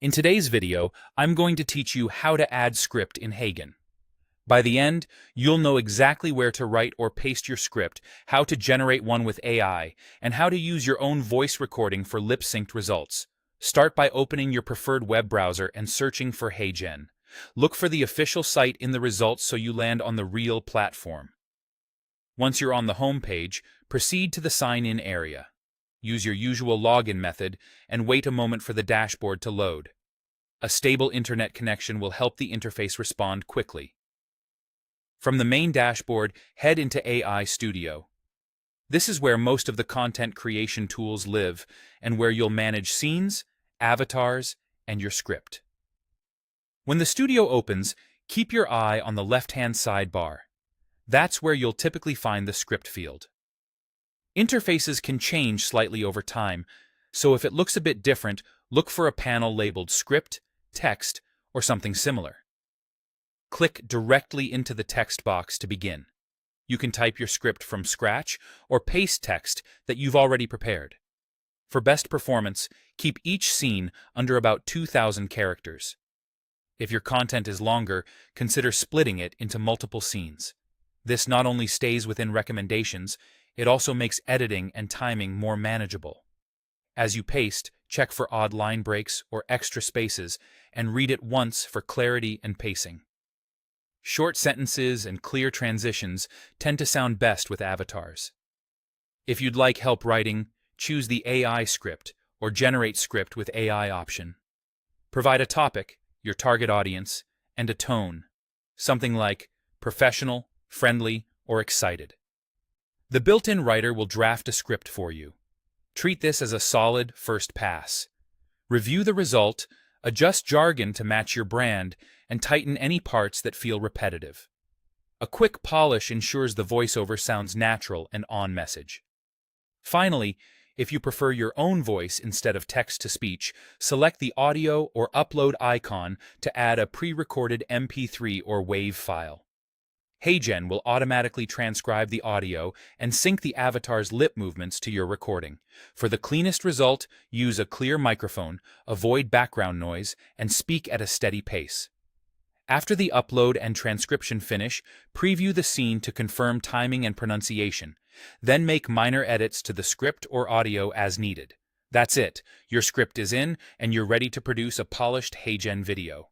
In today's video, I'm going to teach you how to add script in Heygen. By the end, you'll know exactly where to write or paste your script, how to generate one with AI, and how to use your own voice recording for lip-synced results. Start by opening your preferred web browser and searching for Heygen. Look for the official site in the results so you land on the real platform. Once you're on the home page, proceed to the sign-in area. Use your usual login method and wait a moment for the dashboard to load. A stable internet connection will help the interface respond quickly. From the main dashboard, head into AI Studio. This is where most of the content creation tools live and where you'll manage scenes, avatars, and your script. When the studio opens, keep your eye on the left-hand sidebar. That's where you'll typically find the script field. Interfaces can change slightly over time, so if it looks a bit different, look for a panel labeled Script, Text, or something similar. Click directly into the text box to begin. You can type your script from scratch or paste text that you've already prepared. For best performance, keep each scene under about 2,000 characters. If your content is longer, consider splitting it into multiple scenes. This not only stays within recommendations, it also makes editing and timing more manageable. As you paste, check for odd line breaks or extra spaces and read it once for clarity and pacing. Short sentences and clear transitions tend to sound best with avatars. If you'd like help writing, choose the AI script or generate script with AI option. Provide a topic, your target audience, and a tone, something like professional, friendly, or excited. The built-in writer will draft a script for you. Treat this as a solid first pass. Review the result, adjust jargon to match your brand, and tighten any parts that feel repetitive. A quick polish ensures the voiceover sounds natural and on message. Finally, if you prefer your own voice instead of text-to-speech, select the audio or upload icon to add a pre-recorded MP3 or WAV file. Heygen will automatically transcribe the audio and sync the avatar's lip movements to your recording. For the cleanest result, use a clear microphone, avoid background noise, and speak at a steady pace. After the upload and transcription finish, preview the scene to confirm timing and pronunciation. Then make minor edits to the script or audio as needed. That's it. Your script is in, and you're ready to produce a polished Heygen video.